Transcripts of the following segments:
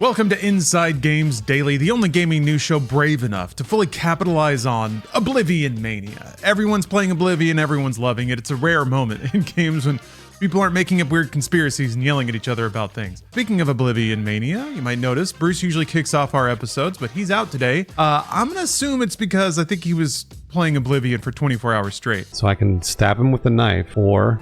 Welcome to Inside Games Daily, the only gaming news show brave enough to fully capitalize on Oblivion mania. Everyone's playing Oblivion, everyone's loving it. It's a rare moment in games when people aren't making up weird conspiracies and yelling at each other about things. Speaking of Oblivion mania, you might notice Bruce usually kicks off our episodes, but he's out today. I'm gonna assume it's because I think he was playing Oblivion for 24 hours straight. So I can stab him with a knife, or...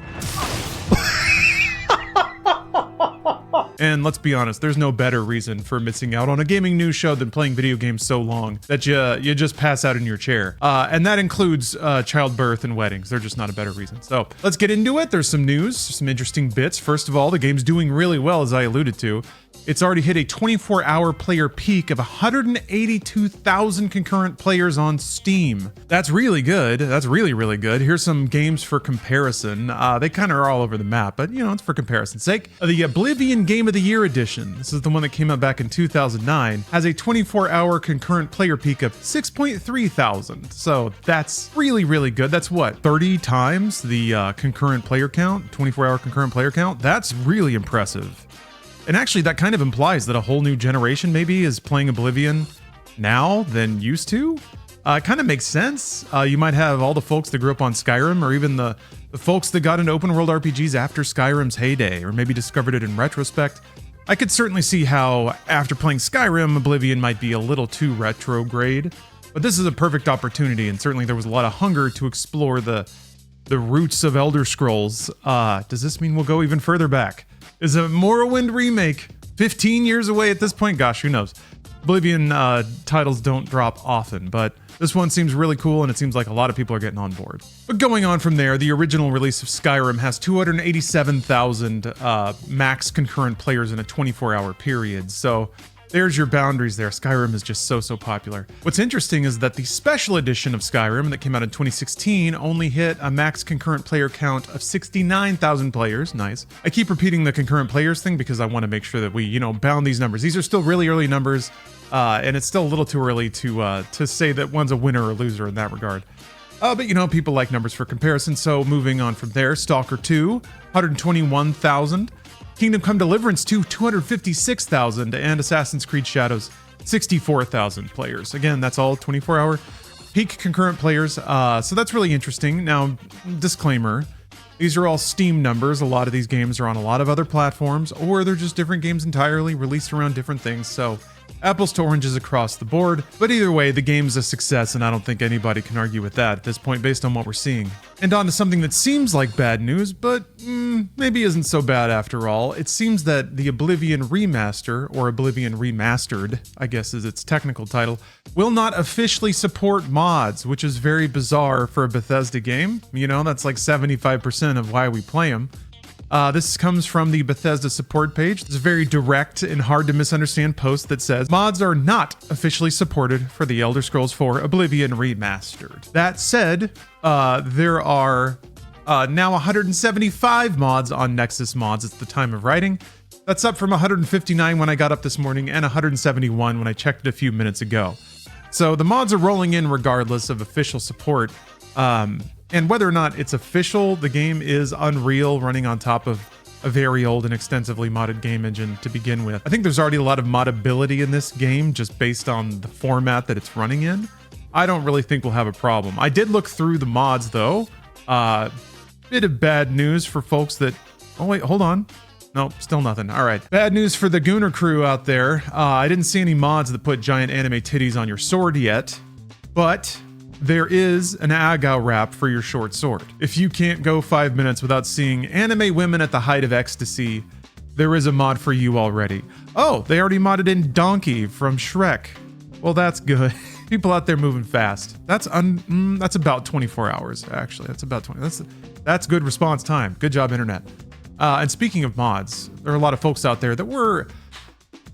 And let's be honest, there's no better reason for missing out on a gaming news show than playing video games so long that you just pass out in your chair. And that includes childbirth and weddings. They're just not a better reason. So let's get into it. There's some news, some interesting bits. First of all, the game's doing really well, as I alluded to. It's already hit a 24-hour player peak of 182,000 concurrent players on Steam. That's really good. That's really, really good. Here's some games for comparison. They kind of are all over the map, but you know, it's for comparison's sake. The Oblivion Game of the Year edition, this is the one that came out back in 2009, has a 24-hour concurrent player peak of 6.3 thousand. So that's really, really good. That's what, 30 times the concurrent player count, 24-hour concurrent player count? That's really impressive. And actually, that kind of implies that a whole new generation maybe is playing Oblivion now than used to. It kind of makes sense. You might have all the folks that grew up on Skyrim, or even the folks that got into open world RPGs after Skyrim's heyday, or maybe discovered it in retrospect. I could certainly see how, after playing Skyrim, Oblivion might be a little too retrograde. But this is a perfect opportunity, and certainly there was a lot of hunger to explore the roots of Elder Scrolls. Does this mean we'll go even further back? Is a Morrowind remake 15 years away at this point? Gosh, who knows? Oblivion titles don't drop often, but this one seems really cool, and it seems like a lot of people are getting on board. But going on from there, the original release of Skyrim has 287,000 max concurrent players in a 24-hour period, so there's your boundaries there. Skyrim is just so popular. What's interesting is that the special edition of Skyrim that came out in 2016 only hit a max concurrent player count of 69,000 players. Nice. I keep repeating the concurrent players thing because I want to make sure that we, you know, bound these numbers. These are still really early numbers, and it's still a little too early to say that one's a winner or loser in that regard. But you know, people like numbers for comparison, so moving on from there, Stalker 2, 121,000. Kingdom Come Deliverance 2, 256,000, and Assassin's Creed Shadows, 64,000 players. Again, that's all 24-hour peak concurrent players, so that's really interesting. Now, disclaimer, these are all Steam numbers. A lot of these games are on a lot of other platforms, or they're just different games entirely, released around different things, so apples to oranges across the board. But either way, the game's a success, and I don't think anybody can argue with that at this point based on what we're seeing. And on to something that seems like bad news, but maybe isn't so bad after all. It seems that the Oblivion Remaster, or Oblivion Remastered, I guess is its technical title, will not officially support mods, which is very bizarre for a Bethesda game. You know, that's like 75% of why we play them. This comes from the Bethesda support page. It's a very direct and hard to misunderstand post that says, mods are not officially supported for the Elder Scrolls 4 Oblivion Remastered. That said, there are now 175 mods on Nexus Mods at the time of writing. That's up from 159 when I got up this morning and 171 when I checked it a few minutes ago. So the mods are rolling in regardless of official support. And whether or not it's official, the game is Unreal, running on top of a very old and extensively modded game engine to begin with. I think there's already a lot of modability in this game just based on the format that it's running in. I don't really think we'll have a problem. I did look through the mods though. Bit of bad news for folks that... Oh wait, hold on. Nope, still nothing. All right. Bad news for the Gooner crew out there. I didn't see any mods that put giant anime titties on your sword yet, but there is an Agao wrap for your short sword. If you can't go 5 minutes without seeing anime women at the height of ecstasy, there is a mod for you already. Oh, they already modded in Donkey from Shrek. Well, that's good. People out there moving fast. That's about 24 hours, actually. That's about 20. That's good response time. Good job, internet. And speaking of mods, there are a lot of folks out there that were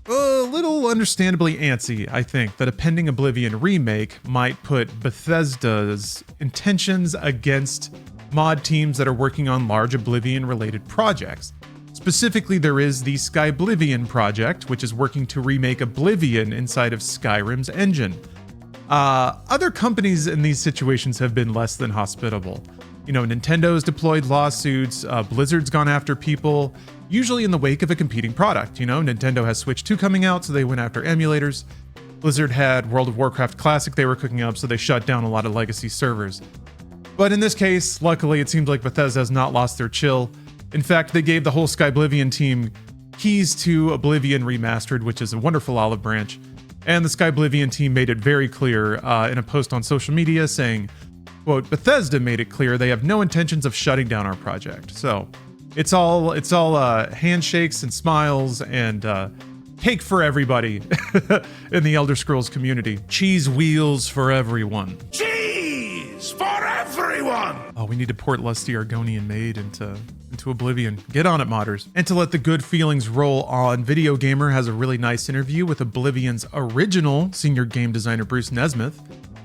a little understandably antsy, I think, that a pending Oblivion remake might put Bethesda's intentions against mod teams that are working on large Oblivion-related projects. Specifically, there is the Skyblivion project, which is working to remake Oblivion inside of Skyrim's engine. Other companies in these situations have been less than hospitable. You know, Nintendo's deployed lawsuits, Blizzard's gone after people, usually in the wake of a competing product. You know, Nintendo has Switch 2 coming out, so they went after emulators. Blizzard had World of Warcraft Classic they were cooking up, so they shut down a lot of legacy servers. But in this case, luckily, it seems like Bethesda has not lost their chill. In fact, they gave the whole Oblivion team keys to Oblivion Remastered, which is a wonderful olive branch. And the Oblivion team made it very clear in a post on social media saying, quote, Bethesda made it clear they have no intentions of shutting down our project. So it's all handshakes and smiles and cake for everybody in the Elder Scrolls community. Cheese wheels for everyone. Cheese for everyone! Oh, we need to port Lusty Argonian Maid into Oblivion. Get on it, modders. And to let the good feelings roll on, Video Gamer has a really nice interview with Oblivion's original senior game designer, Bruce Nesmith.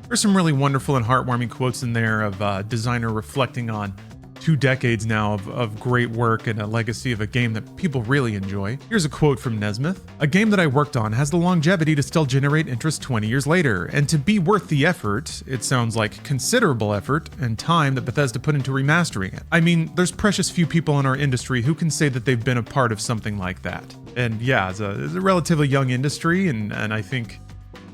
There's some really wonderful and heartwarming quotes in there of designer reflecting on 2 decades now of great work and a legacy of a game that people really enjoy. Here's a quote from Nesmith. A game that I worked on has the longevity to still generate interest 20 years later, and to be worth the effort, it sounds like considerable effort and time that Bethesda put into remastering it. I mean, there's precious few people in our industry who can say that they've been a part of something like that. And yeah, it's a relatively young industry, and I think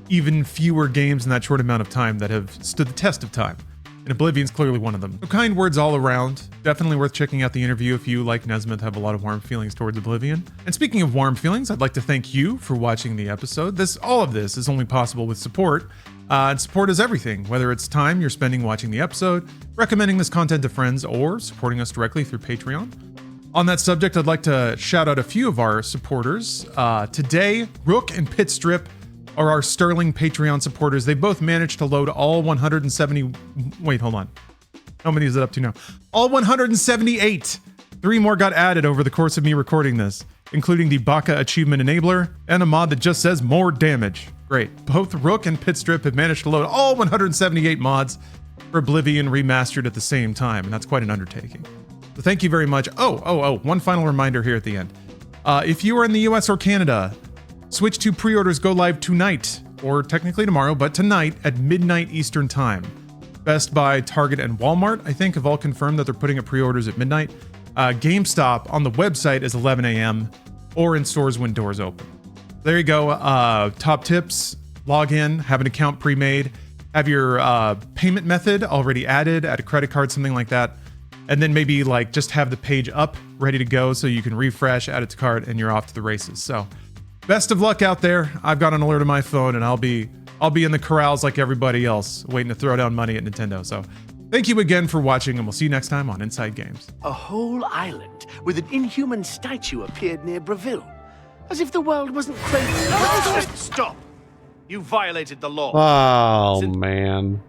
even fewer games in that short amount of time that have stood the test of time. And Oblivion's clearly one of them. So kind words all around. Definitely worth checking out the interview if you, like Nesmith, have a lot of warm feelings towards Oblivion. And speaking of warm feelings, I'd like to thank you for watching the episode. All of this is only possible with support. And support is everything, whether it's time you're spending watching the episode, recommending this content to friends, or supporting us directly through Patreon. On that subject, I'd like to shout out a few of our supporters. Today, Rook and Pitstrip are our sterling Patreon supporters. They both managed to load all 170... Wait, hold on. How many is it up to now? All 178! 3 more got added over the course of me recording this, including the Baka Achievement Enabler and a mod that just says more damage. Great. Both Rook and Pitstrip have managed to load all 178 mods for Oblivion Remastered at the same time, and that's quite an undertaking. So thank you very much. Oh, one final reminder here at the end. If you are in the US or Canada, Switch 2 pre-orders go live tonight, or technically tomorrow, but tonight at midnight Eastern Time. Best Buy, Target, and Walmart, I think, have all confirmed that they're putting up pre-orders at midnight. GameStop on the website is 11 a.m. or in stores when doors open. There you go. Top tips, log in, have an account pre-made, have your payment method already added, add a credit card, something like that. And then maybe like just have the page up, ready to go so you can refresh, add it to cart, and you're off to the races. So best of luck out there. I've got an alert on my phone and I'll be in the corrals like everybody else, waiting to throw down money at Nintendo. So thank you again for watching, and we'll see you next time on Inside Games. A whole island with an inhuman statue appeared near Breville. As if the world wasn't crazy. Stop! You violated the law. Oh, man.